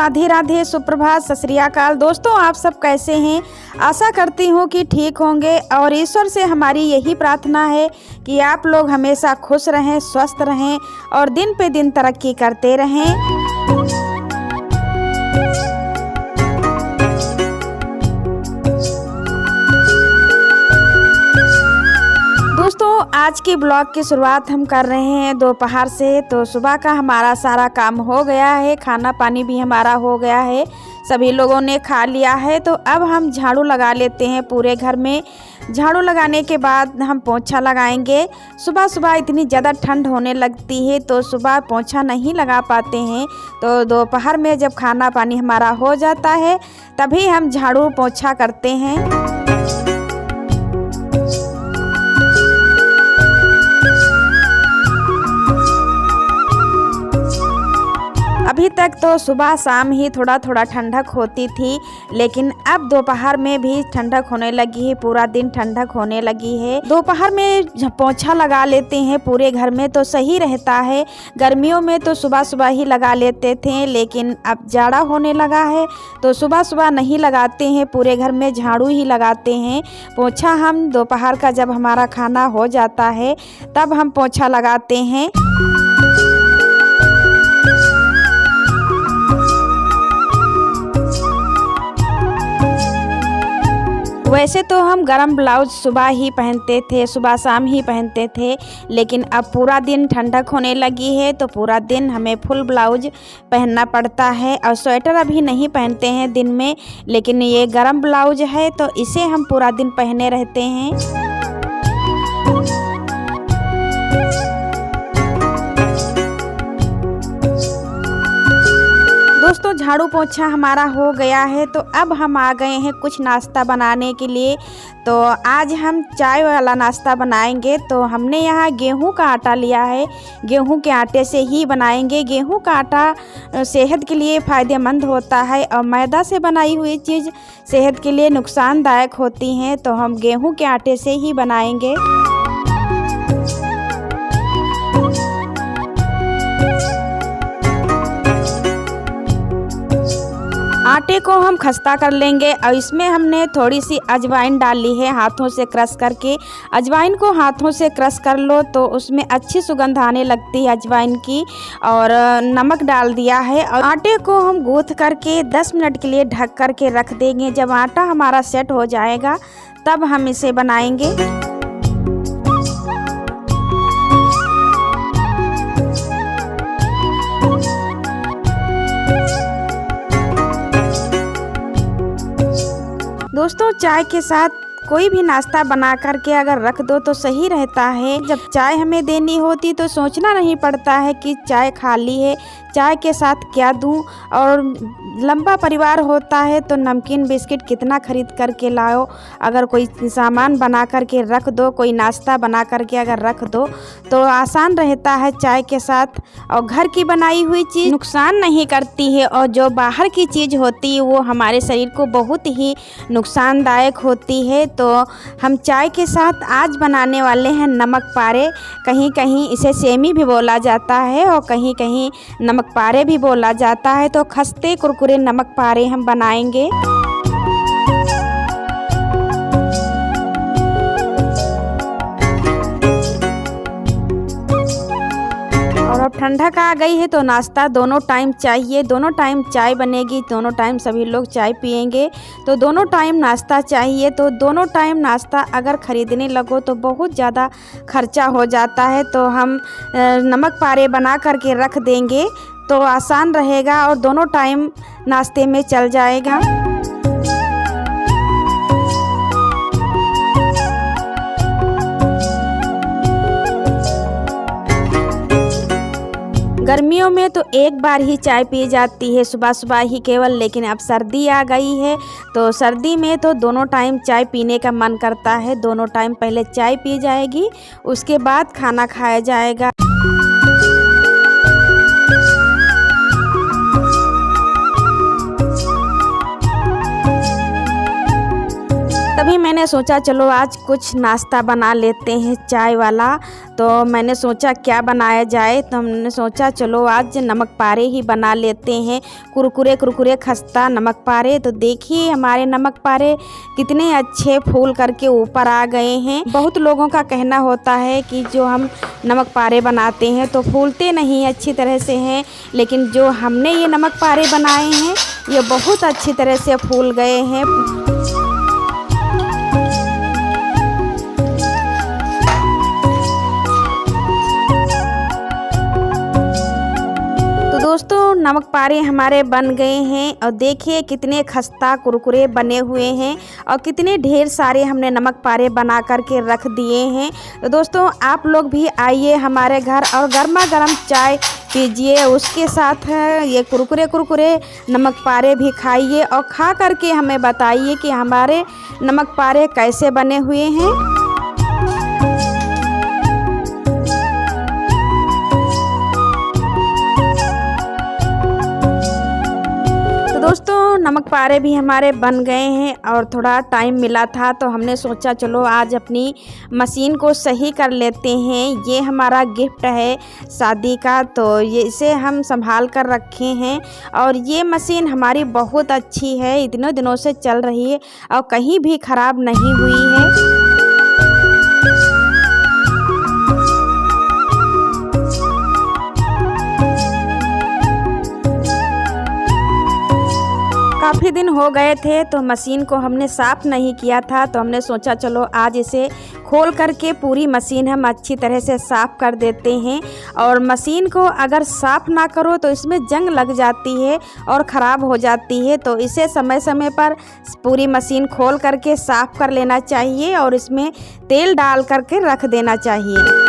राधे राधे, सुप्रभात, सत श्री अकाल। दोस्तों, आप सब कैसे हैं? आशा करती हूँ कि ठीक होंगे और ईश्वर से हमारी यही प्रार्थना है कि आप लोग हमेशा खुश रहें, स्वस्थ रहें और दिन पे दिन तरक्की करते रहें। दोस्तों, आज के ब्लॉग की शुरुआत हम कर रहे हैं दोपहर से। तो सुबह का हमारा सारा काम हो गया है, खाना पानी भी हमारा हो गया है, सभी लोगों ने खा लिया है। तो अब हम झाड़ू लगा लेते हैं पूरे घर में। झाड़ू लगाने के बाद हम पोंछा लगाएंगे। सुबह सुबह इतनी ज़्यादा ठंड होने लगती है तो सुबह पोंछा नहीं लगा पाते हैं। तो दोपहर में जब खाना पानी हमारा हो जाता है तभी हम झाड़ू पोंछा करते हैं। अभी तक तो सुबह शाम ही थोड़ा थोड़ा ठंडक होती थी, लेकिन अब दोपहर में भी ठंडक होने लगी है, पूरा दिन ठंडक होने लगी है। दोपहर में पोंछा लगा लेते हैं पूरे घर में तो सही रहता है। गर्मियों में तो सुबह सुबह ही लगा लेते थे, लेकिन अब जाड़ा होने लगा है तो सुबह सुबह नहीं लगाते हैं, पूरे घर में झाड़ू ही लगाते हैं। पोंछा हम दोपहर का जब हमारा खाना हो जाता है तब हम पोंछा लगाते हैं। वैसे तो हम गरम ब्लाउज सुबह ही पहनते थे, सुबह शाम ही पहनते थे, लेकिन अब पूरा दिन ठंडक होने लगी है तो पूरा दिन हमें फुल ब्लाउज पहनना पड़ता है। और स्वेटर अभी नहीं पहनते हैं दिन में, लेकिन ये गरम ब्लाउज है तो इसे हम पूरा दिन पहने रहते हैं। दोस्तों, झाड़ू पोंछा हमारा हो गया है तो अब हम आ गए हैं कुछ नाश्ता बनाने के लिए। तो आज हम चाय वाला नाश्ता बनाएंगे। तो हमने यहाँ गेहूं का आटा लिया है, गेहूं के आटे से ही बनाएंगे। गेहूं का आटा सेहत के लिए फ़ायदेमंद होता है और मैदा से बनाई हुई चीज़ सेहत के लिए नुकसानदायक होती हैं, तो हम गेहूं के आटे से ही बनाएंगे। आटे को हम खस्ता कर लेंगे और इसमें हमने थोड़ी सी अजवाइन डाली है हाथों से क्रश करके। अजवाइन को हाथों से क्रश कर लो तो उसमें अच्छी सुगंध आने लगती है अजवाइन की। और नमक डाल दिया है और आटे को हम गूँथ करके 10 मिनट के लिए ढक करके रख देंगे। जब आटा हमारा सेट हो जाएगा तब हम इसे बनाएंगे। दोस्तों, चाय के साथ कोई भी नाश्ता बना करके अगर रख दो तो सही रहता है। जब चाय हमें देनी होती तो सोचना नहीं पड़ता है कि चाय खाली है, चाय के साथ क्या दूं। और लंबा परिवार होता है तो नमकीन बिस्किट कितना खरीद करके लाओ, अगर कोई सामान बना करके रख दो, कोई नाश्ता बना करके अगर रख दो तो आसान रहता है चाय के साथ। और घर की बनाई हुई चीज़ नुकसान नहीं करती है और जो बाहर की चीज़ होती है वो हमारे शरीर को बहुत ही नुकसानदायक होती है। तो हम चाय के साथ आज बनाने वाले हैं नमक पारे। कहीं कहीं इसे सेमी भी बोला जाता है और कहीं कहीं नमक पारे भी बोला जाता है। तो खस्ते कुरकुरे नमक पारे हम बनाएंगे। और अब ठंडक आ गई है तो नाश्ता दोनों टाइम चाहिए, दोनों टाइम चाय बनेगी, दोनों टाइम सभी लोग चाय पियेंगे तो दोनों टाइम नाश्ता चाहिए। तो दोनों टाइम नाश्ता अगर ख़रीदने लगो तो बहुत ज़्यादा खर्चा हो जाता है, तो हम नमक पारे बना करके रख देंगे तो आसान रहेगा और दोनों टाइम नाश्ते में चल जाएगा। गर्मियों में तो एक बार ही चाय पी जाती है, सुबह सुबह ही केवल, लेकिन अब सर्दी आ गई है तो सर्दी में तो दोनों टाइम चाय पीने का मन करता है। दोनों टाइम पहले चाय पी जाएगी, उसके बाद खाना खाया जाएगा। तभी मैंने सोचा चलो आज कुछ नाश्ता बना लेते हैं चाय वाला। तो मैंने सोचा क्या बनाया जाए, तो हमने सोचा चलो आज नमक पारे ही बना लेते हैं, कुरकुरे कुरकुरे खस्ता नमक पारे। तो देखिए हमारे नमक पारे कितने अच्छे फूल करके ऊपर आ गए हैं। बहुत लोगों का कहना होता है कि जो हम नमक पारे बनाते हैं तो फूलते नहीं अच्छी तरह से हैं, लेकिन जो हमने ये नमक पारे बनाए हैं ये बहुत अच्छी तरह से फूल गए हैं। दोस्तों नमक पारे हमारे बन गए हैं और देखिए कितने खस्ता कुरकुरे बने हुए हैं और कितने ढेर सारे हमने नमक पारे बना करके रख दिए हैं। तो दोस्तों आप लोग भी आइए हमारे घर और गर्मा गर्म चाय पीजिए, उसके साथ ये कुरकुरे कुरकुरे नमक पारे भी खाइए और खा करके हमें बताइए कि हमारे नमक पारे कैसे बने हुए हैं। दोस्तों नमक पारे भी हमारे बन गए हैं और थोड़ा टाइम मिला था तो हमने सोचा चलो आज अपनी मशीन को सही कर लेते हैं। ये हमारा गिफ्ट है शादी का, तो ये इसे हम संभाल कर रखे हैं और ये मशीन हमारी बहुत अच्छी है, इतने दिनों से चल रही है और कहीं भी ख़राब नहीं हुई है। काफ़ी दिन हो गए थे तो मशीन को हमने साफ़ नहीं किया था, तो हमने सोचा चलो आज इसे खोल करके पूरी मशीन हम अच्छी तरह से साफ़ कर देते हैं। और मशीन को अगर साफ़ ना करो तो इसमें जंग लग जाती है और ख़राब हो जाती है, तो इसे समय समय पर पूरी मशीन खोल करके साफ़ कर लेना चाहिए और इसमें तेल डाल करके रख देना चाहिए।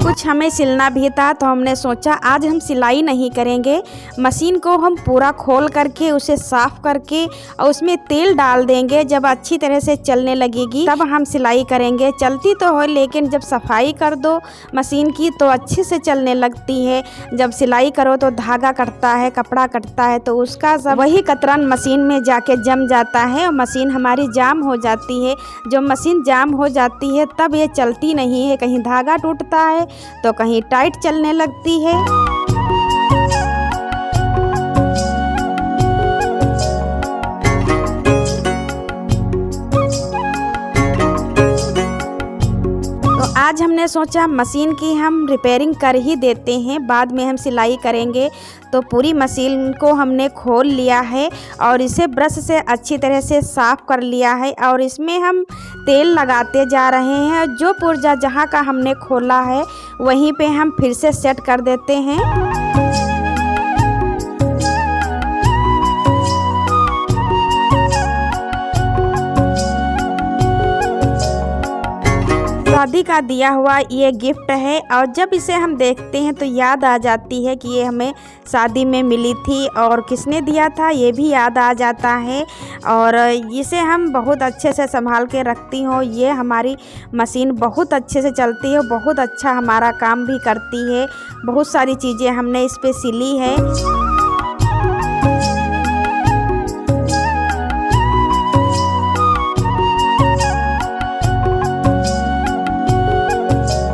कुछ हमें सिलना भी था तो हमने सोचा आज हम सिलाई नहीं करेंगे, मशीन को हम पूरा खोल करके उसे साफ़ करके और उसमें तेल डाल देंगे। जब अच्छी तरह से चलने लगेगी तब हम सिलाई करेंगे। चलती तो हो लेकिन जब सफाई कर दो मशीन की तो अच्छे से चलने लगती है। जब सिलाई करो तो धागा कटता है, कपड़ा कटता है, तो उसका सब वही कतरन मशीन में जाके जम जाता है और मशीन हमारी जाम हो जाती है। जब मशीन जाम हो जाती है तब ये चलती नहीं है, कहीं धागा टूटता है तो कहीं टाइट चलने लगती है। तो आज हमने सोचा मशीन की हम रिपेयरिंग कर ही देते हैं, बाद में हम सिलाई करेंगे। तो पूरी मशीन को हमने खोल लिया है और इसे ब्रश से अच्छी तरह से साफ़ कर लिया है और इसमें हम तेल लगाते जा रहे हैं। जो पुर्जा जहाँ का हमने खोला है वहीं पे हम फिर से सेट कर देते हैं। शादी का दिया हुआ ये गिफ्ट है और जब इसे हम देखते हैं तो याद आ जाती है कि ये हमें शादी में मिली थी और किसने दिया था ये भी याद आ जाता है। और इसे हम बहुत अच्छे से संभाल के रखती हूँ। ये हमारी मशीन बहुत अच्छे से चलती है, बहुत अच्छा हमारा काम भी करती है। बहुत सारी चीज़ें हमने इस पे सिली है।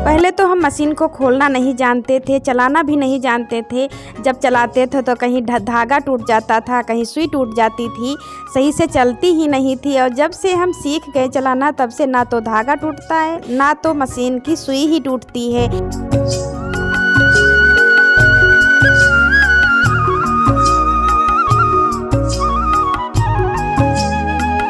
पहले तो हम मशीन को खोलना नहीं जानते थे, चलाना भी नहीं जानते थे। जब चलाते थे तो कहीं धागा टूट जाता था, कहीं सुई टूट जाती थी, सही से चलती ही नहीं थी। और जब से हम सीख गए चलाना तब से ना तो धागा टूटता है ना तो मशीन की सुई ही टूटती है।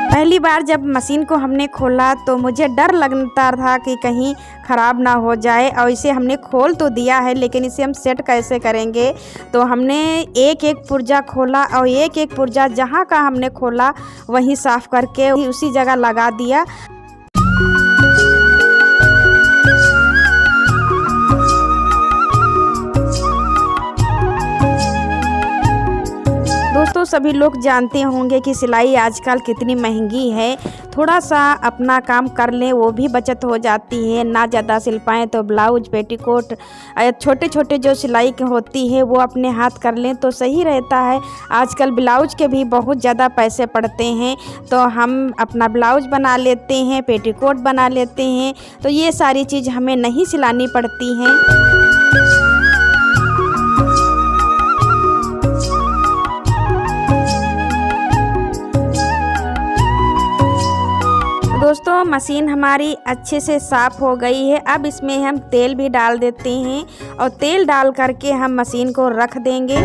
पहली बार जब मशीन को हमने खोला तो मुझे डर लगता था कि कहीं ख़राब ना हो जाए। और इसे हमने खोल तो दिया है लेकिन इसे हम सेट कैसे करेंगे, तो हमने एक एक पुर्जा खोला और एक एक पुर्जा जहाँ का हमने खोला वहीं साफ़ करके उसी जगह लगा दिया। दोस्तों सभी लोग जानते होंगे कि सिलाई आजकल कितनी महंगी है। थोड़ा सा अपना काम कर लें वो भी बचत हो जाती है। ना ज़्यादा सिल पाएँ तो ब्लाउज, पेटीकोट, छोटे छोटे जो सिलाई के होती है वो अपने हाथ कर लें तो सही रहता है। आजकल ब्लाउज के भी बहुत ज़्यादा पैसे पड़ते हैं, तो हम अपना ब्लाउज बना लेते हैं, पेटीकोट बना लेते हैं, तो ये सारी चीज़ हमें नहीं सिलानी पड़ती हैं। दोस्तों मशीन हमारी अच्छे से साफ़ हो गई है। अब इसमें हम तेल भी डाल देते हैं और तेल डाल करके हम मशीन को रख देंगे।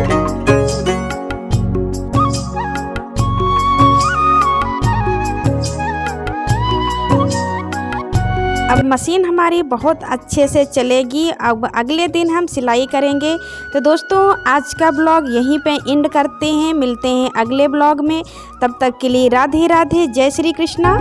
अब मशीन हमारी बहुत अच्छे से चलेगी। अब अगले दिन हम सिलाई करेंगे। तो दोस्तों आज का ब्लॉग यहीं पे एंड करते हैं। मिलते हैं अगले ब्लॉग में। तब तक के लिए राधे राधे, जय श्री कृष्णा।